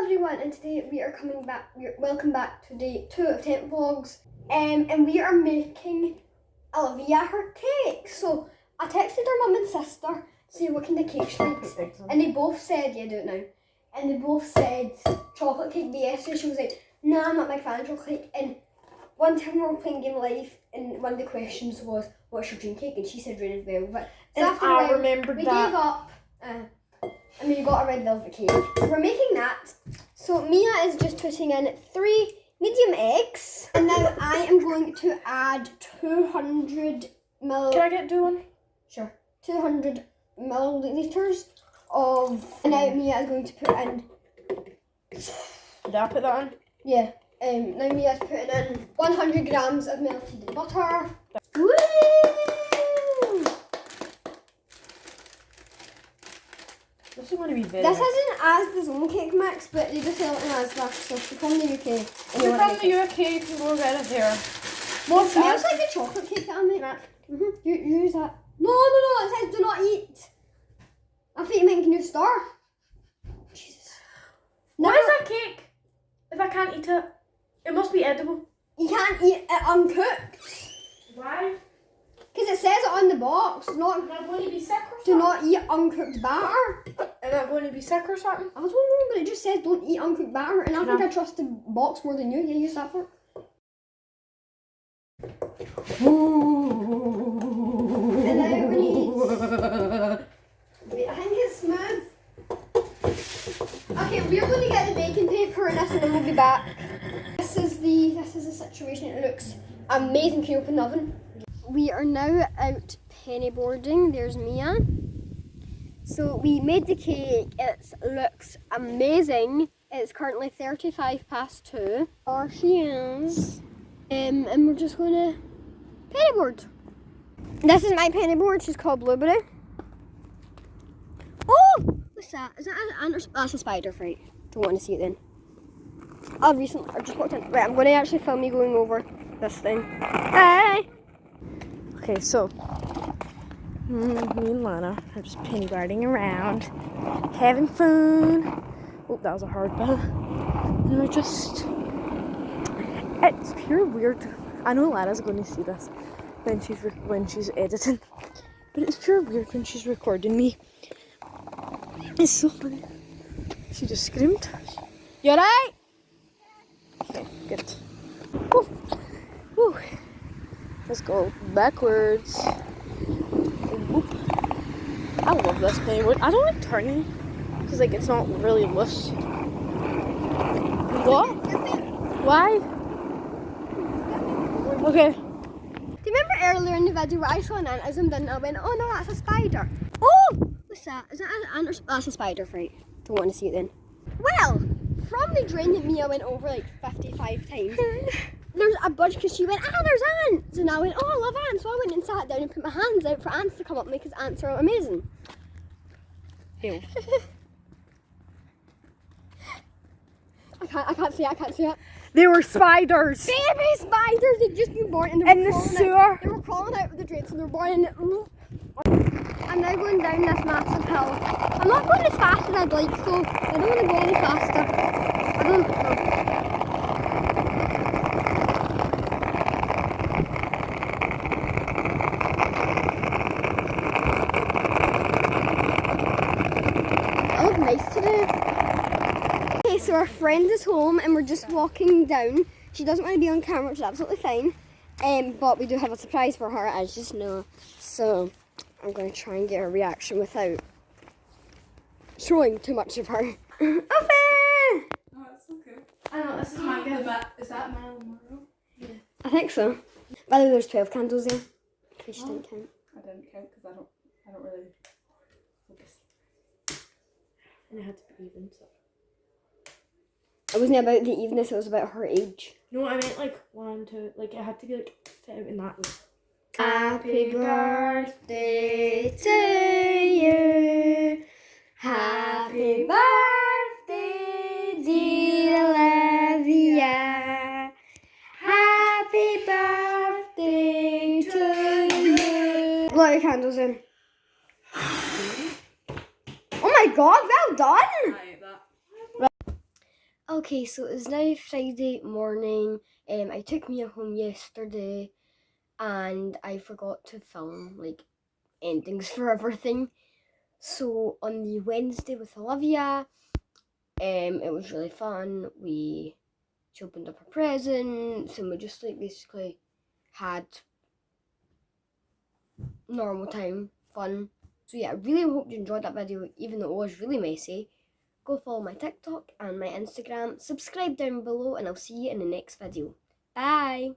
everyone, and today we are coming back. Welcome back to day 2 of Tent Vlogs, and we are making Olivia her cake. So I texted her mum and sister to see what kind of cake she likes, and they both said, "Yeah, do it now." And they both said chocolate cake. But yesterday she was like, "No, I'm not my fan of chocolate cake." And one time we were playing Game Life, and one of the questions was, "What's your dream cake?" And she said red velvet. So and after I remembered we that. gave up. And we got a red velvet cake. We're making that. So Mia is just putting in 3 medium eggs. And now I am going to add 200 ml. Can I get one? Sure. 200 milliliters of. And now Mia is going to put in. Did I put that in? Yeah. Now Mia is putting in 100 grams of melted butter. Woo! This is going to be very This isn't as the zone cake mix, but they just sell it as that. So if you're from the UK. If you're from the UK, you can go get it there. It smells like the chocolate cake that I make. You use that. No, it says do not eat. I think you're making a new star. Jesus. Why is that cake? If I can't eat it, it must be edible. You can't eat it uncooked. Why? Because it says it on the box. Am I going to be sick or something? Do not eat uncooked batter. Am I going to be sick or something? I don't know, but it just says don't eat uncooked batter, and I think I trust the box more than you. Yeah, use that for it. And then we need. Wait, I think it's smooth. Okay, we're going to get the baking paper and this, and then we'll be back. This is the situation. It looks amazing. Can you open the oven? We are now out pennyboarding. There's Mia. So we made the cake. It looks amazing. It's currently 2:35. There she is. And we're just going to pennyboard. This is my pennyboard. She's called Blueberry. Oh! What's that? Is that an ant or that's a spider, right? Don't want to see it then. I just walked in. Right, I'm going to actually film me going over this thing. Hey! Okay, so me and Lara are just pennyboarding around, having fun. Oh, that was a hard bit. And we're just, it's pure weird. I know Lara's going to see this when she's editing, but it's pure weird when she's recording me. It's so funny. She just screamed. You alright? Okay, good. Woo. Woo. Let's go backwards. Whoop. I love this pennyboard. I don't like turning because like it's not really loose. What? Why? Okay. Do you remember earlier in the video where I saw an ant, I zoomed in and I went, "Oh no, that's a spider." Oh! What's that? Is that an ant or that's a spider, right? Don't want to see it then. Well, from the drain that Mia went over like 55 times, there's a bunch because she went, there's ants! And I went, oh, I love ants. So I went and sat down and put my hands out for ants to come up with me because ants are amazing. Ew. I can't see it. They were spiders. Baby spiders! They'd just been born and they were In the crawling sewer. out. They were crawling out of the drain, so they were born in the... I'm now going down this massive hill. I'm not going as fast as I'd like, so I don't want to go any faster. I don't know. I look nice today. Okay, so our friend is home and we're just walking down. She doesn't want to be on camera, which is absolutely fine. But we do have a surprise for her, as you just know. So I'm going to try and get her reaction without showing too much of her. Open! Oh, that's so cool. I know, this is my gift. Is that my memorial? Yeah. I think so. By the way, there's 12 candles there. In case you didn't count. I didn't count because I don't really focus. And it had to be even, so. It wasn't about the evenness, it was about her age. No, I meant like 1, 2, like it had to be like set out in that way. Happy birthday to you. Happy birthday, dear Olivia. Happy birthday to you. Blow your candles in. Oh my god, well done! I ate that. Okay, so it's now Friday morning. I took Mia home yesterday and I forgot to film like endings for everything. So on the Wednesday with Olivia, it was really fun. She opened up her presents and we just like basically had normal time, fun. So yeah, I really hope you enjoyed that video, even though it was really messy. Go follow my TikTok and my Instagram. Subscribe down below and I'll see you in the next video. Bye!